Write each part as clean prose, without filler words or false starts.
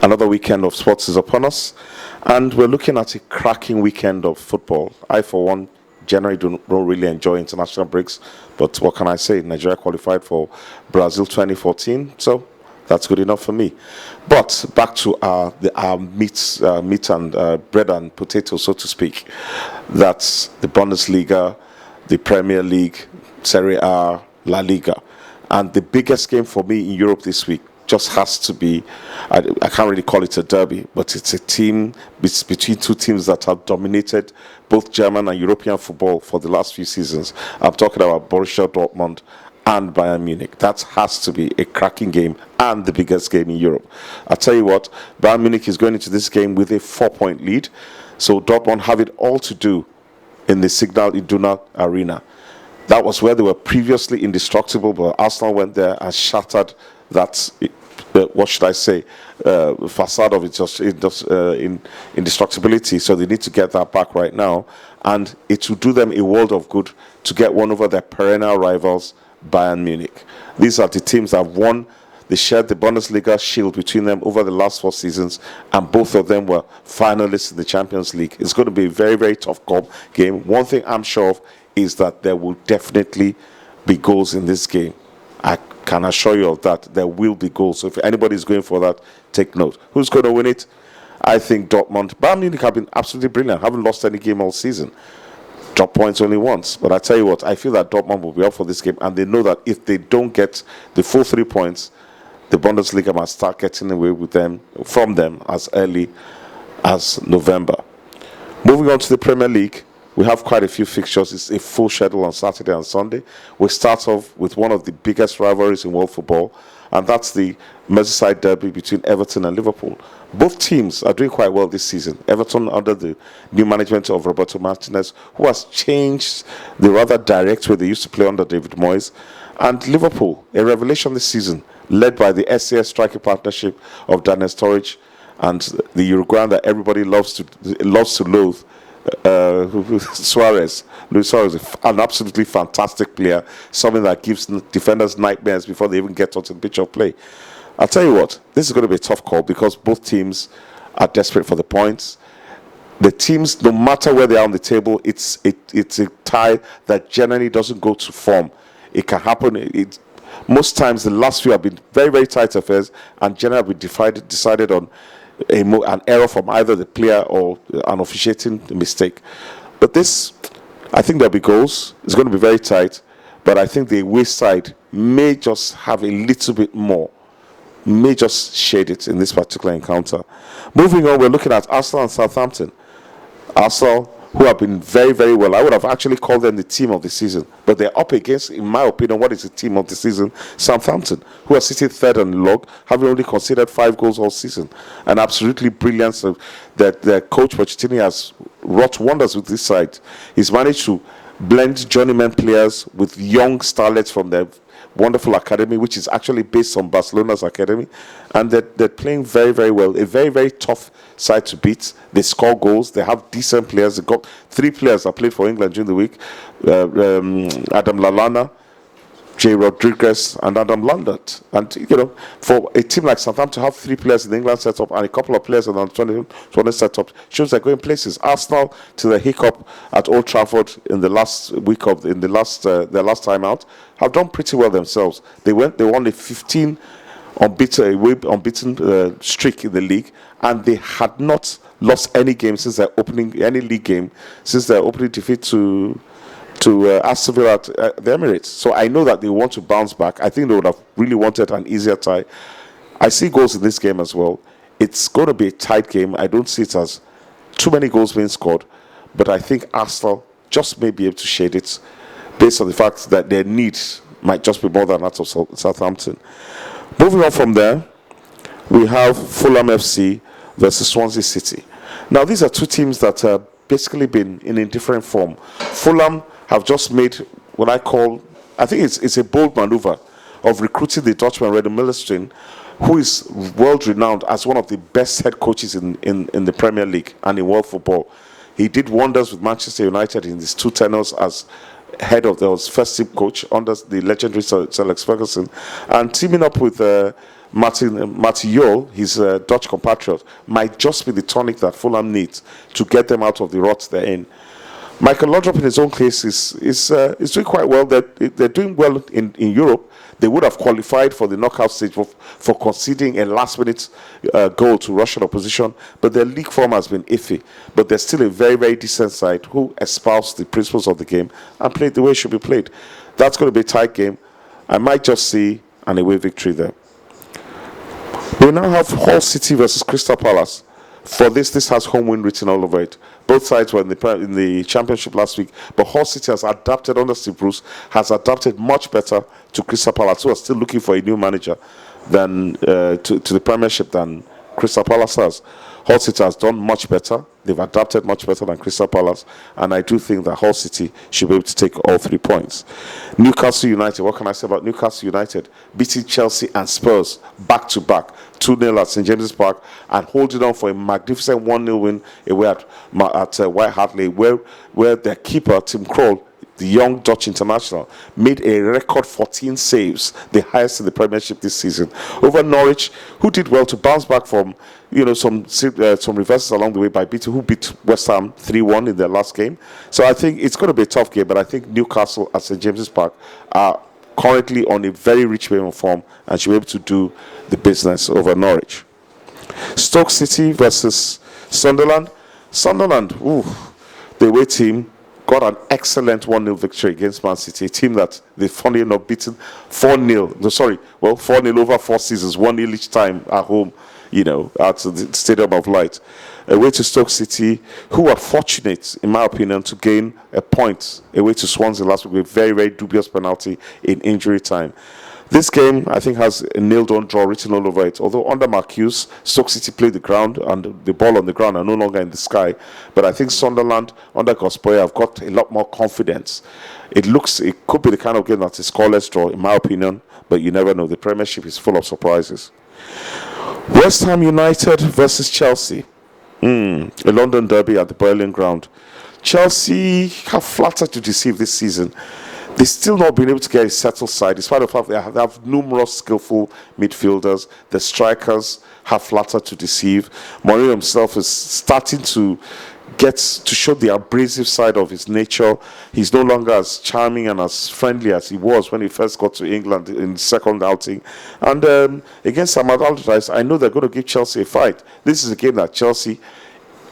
Another weekend of sports is upon us, and we're looking at a cracking weekend of football. I, for one, generally don't really enjoy international breaks, but what can I say? Nigeria qualified for Brazil 2014, so that's good enough for me. But back to our meat and bread and potatoes, so to speak. That's the Bundesliga, the Premier League, Serie A, La Liga. And the biggest game for me in Europe this week just has to be, I can't really call it a derby, but it's between two teams that have dominated both German and European football for the last few seasons. I'm talking about Borussia Dortmund and Bayern Munich. That has to be a cracking game and the biggest game in Europe. I'll tell you what, Bayern Munich is going into this game with a 4-point lead, so Dortmund have it all to do in the Signal Iduna Arena. That was where they were previously indestructible, but Arsenal went there and shattered that, what should I say, facade of indestructibility. So they need to get that back right now, and it will do them a world of good to get one over their perennial rivals, Bayern Munich. These are the teams that have won. They shared the Bundesliga shield between them over the last 4 seasons, and both of them were finalists in the Champions League. It's going to be a very, very tough game. One thing I'm sure of is that there will definitely be goals in this game. I can assure you of that. There will be goals. So if anybody is going for that, take note. Who's going to win it? I think Dortmund. Bayern Munich have been absolutely brilliant. Haven't lost any game all season. Drop points only once. But I tell you what, I feel that Dortmund will be up for this game, and they know that if they don't get the full 3 points, the Bundesliga must start getting away with them from them as early as November. Moving on to the Premier League, we have quite a few fixtures. It's a full schedule on Saturday and Sunday. We start off with one of the biggest rivalries in world football, and that's the Merseyside derby between Everton and Liverpool. Both teams are doing quite well this season. Everton under the new management of Roberto Martinez, who has changed the rather direct way they used to play under David Moyes. And Liverpool, a revelation this season, led by the SAS striking partnership of Daniel Sturridge and the Uruguayan that everybody loves to loathe, Luis Suarez, an absolutely fantastic player, something that gives defenders nightmares before they even get onto the pitch of play. I'll tell you what, this is going to be a tough call because both teams are desperate for the points. The teams, no matter where they are on the table, it's a tie that generally doesn't go to form. It can happen. Most times, the last few have been very, very tight affairs, and generally have been decided on an error from either the player or an officiating mistake. But this, I think there'll be goals. It's going to be very tight, but I think the away side may just have a little bit more, may just shade it in this particular encounter. Moving on, we're looking at Arsenal and Southampton. Arsenal, who have been very, very well. I would have actually called them the team of the season, but they're up against, in my opinion, what is the team of the season? Southampton, who are sitting third on the log, having only conceded 5 goals all season. And absolutely brilliant that their coach Pochettino has wrought wonders with this side. He's managed to blend journeyman players with young starlets from their wonderful academy, which is actually based on Barcelona's academy, and they're playing very, very well. A very, very tough side to beat. They score goals. They have decent players. They got 3 players that played for England during the week: Adam Lallana, Jay Rodriguez, and Adam Lambert. And for a team like Southampton to have 3 players in the England setup and a couple of players in the 20 setup shows they're going places. Arsenal, to the hiccup at Old Trafford in the last week of their last time out, have done pretty well themselves. They won a 15 unbeaten streak in the league, and they had not lost any game since their opening defeat to Aston Villa at the Emirates. So I know that they want to bounce back. I think they would have really wanted an easier tie. I see goals in this game as well. It's going to be a tight game. I don't see it as too many goals being scored, but I think Arsenal just may be able to shade it based on the fact that their needs might just be more than that of Southampton. Moving on from there, we have Fulham FC versus Swansea City. Now, these are 2 teams that have basically been in a different form. Fulham have just made what I think it's a bold maneuver of recruiting the Dutchman Redden Millerstein, who is world-renowned as one of the best head coaches in the Premier League and in world football. He did wonders with Manchester United in his 2 tenures as head of the first team coach under the legendary Sir Alex Ferguson, and teaming up with Mathieu, his Dutch compatriot, might just be the tonic that Fulham needs to get them out of the rut they're in. Michael Laudrup, in his own case, is doing quite well. They're doing well in Europe. They would have qualified for the knockout stage for conceding a last-minute goal to Russian opposition, but their league form has been iffy. But they're still a very, very decent side who espouse the principles of the game and play it the way it should be played. That's going to be a tight game. I might just see an away victory there. We now have Hull City versus Crystal Palace. For this has home win written all over it. Both sides were in the championship last week, but Hull City has adapted under Steve Bruce, has adapted much better to Crystal Palace, who are still looking for a new manager than to the Premiership than Crystal Palace has. Hull City has done much better. They've adapted much better than Crystal Palace, and I do think that Hull City should be able to take all 3 points. Newcastle United, what can I say about Newcastle United? Beating Chelsea and Spurs back-to-back, 2-0 at St James's Park, and holding on for a magnificent 1-0 win away at White Hart Lane, where their keeper, Tim Krul, the young Dutch international, made a record 14 saves, the highest in the Premiership this season, over Norwich, who did well to bounce back from some reverses along the way by who beat West Ham 3-1 in their last game. So I think it's going to be a tough game, but I think Newcastle at St James's Park are currently on a very rich wave of form and should be able to do the business over Norwich. Stoke City versus Sunderland. Sunderland, the away team got an excellent 1-0 victory against Man City, a team that they funnily enough beaten 4-0 over 4 seasons, 1-0 each time at home, at the Stadium of Light. Away to Stoke City, who were fortunate, in my opinion, to gain a point away to Swansea last week with a very, very dubious penalty in injury time. This game, I think, has a nailed-on draw written all over it. Although under Marcuse, Stoke City played the ground and the ball on the ground are no longer in the sky. But I think Sunderland, under Gospoya, have got a lot more confidence. It could be the kind of game that's a scoreless draw, in my opinion, but you never know. The Premiership is full of surprises. West Ham United versus Chelsea. A London derby at the Berlin ground. Chelsea have flattered to deceive this season. They've still not been able to get a settled side, despite the fact they have numerous skillful midfielders. The strikers have flattered to deceive. Mourinho himself is starting to get to show the abrasive side of his nature. He's no longer as charming and as friendly as he was when he first got to England in the second outing. And against Ahmad Allardyce, I know they're going to give Chelsea a fight. This is a game that Chelsea,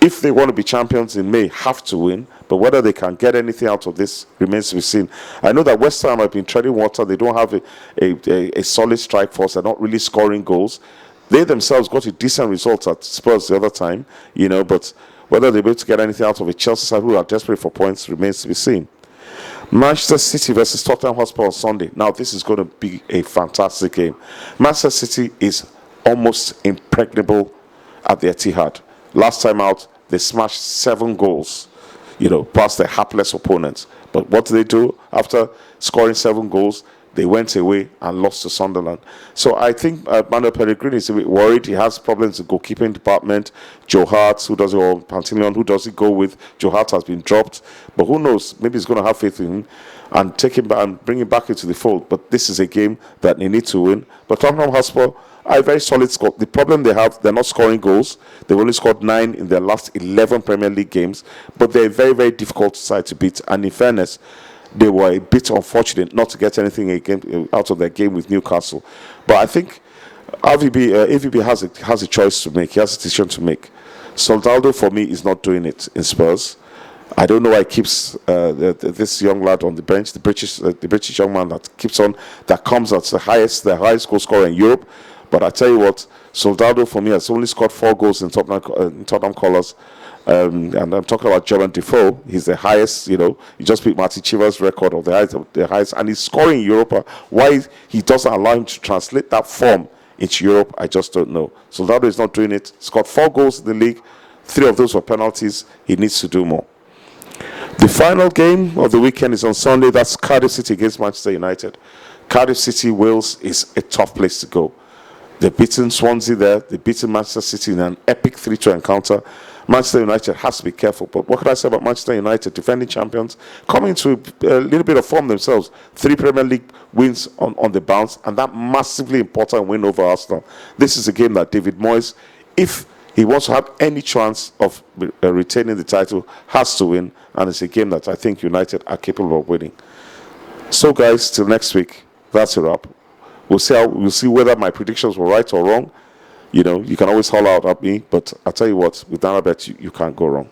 if they want to be champions in May, have to win. But whether they can get anything out of this remains to be seen. I know that West Ham have been treading water. They don't have a solid strike force. They're not really scoring goals. They themselves got a decent result at Spurs the other time, but whether they'll be able to get anything out of it, Chelsea side, who are desperate for points, remains to be seen. Manchester City versus Tottenham Hotspur on Sunday. Now, this is going to be a fantastic game. Manchester City is almost impregnable at the Etihad. Last time out, they smashed 7 goals, past their hapless opponents. But what did they do? After scoring 7 goals, they went away and lost to Sunderland. So I think Manuel Pellegrini is a bit worried. He has problems in the goalkeeping department. Joe Hart, Pantaleon, who does he go with? Joe Hart has been dropped. But who knows? Maybe he's going to have faith in him and take him back and bring him back into the fold. But this is a game that they need to win. But Tottenham Hotspur are a very solid score. The problem they have, they're not scoring goals. They've only scored 9 in their last 11 Premier League games. But they're a very, very difficult side to beat. And in fairness, they were a bit unfortunate not to get anything out of their game with Newcastle. But I think AVB has a choice to make. He has a decision to make. Soldado, for me, is not doing it in Spurs. I don't know why he keeps this young lad on the bench, the British young man that comes at the highest goal scorer in Europe. But I tell you what, Soldado, for me, has only scored 4 goals in Tottenham colours. And I'm talking about Jerome Defoe. He's the highest, he just beat Martin Chivas' record of the highest, and he's scoring in Europa. Why he doesn't allow him to translate that form into Europe, I just don't know. Soldado is not doing it. He's got 4 goals in the league. 3 of those were penalties. He needs to do more. The final game of the weekend is on Sunday. That's Cardiff City against Manchester United. Cardiff City, Wales is a tough place to go. They've beaten Swansea there. They've beaten Manchester City in an epic 3-2 encounter. Manchester United has to be careful. But what can I say about Manchester United, defending champions, coming to a little bit of form themselves. 3 Premier League wins on the bounce, and that massively important win over Arsenal. This is a game that David Moyes, if he wants to have any chance of retaining the title, has to win. And it's a game that I think United are capable of winning. So, guys, till next week, that's a wrap. We'll see whether my predictions were right or wrong. You know, you can always holler out at me, but I'll tell you what, with NairaBET, you can't go wrong.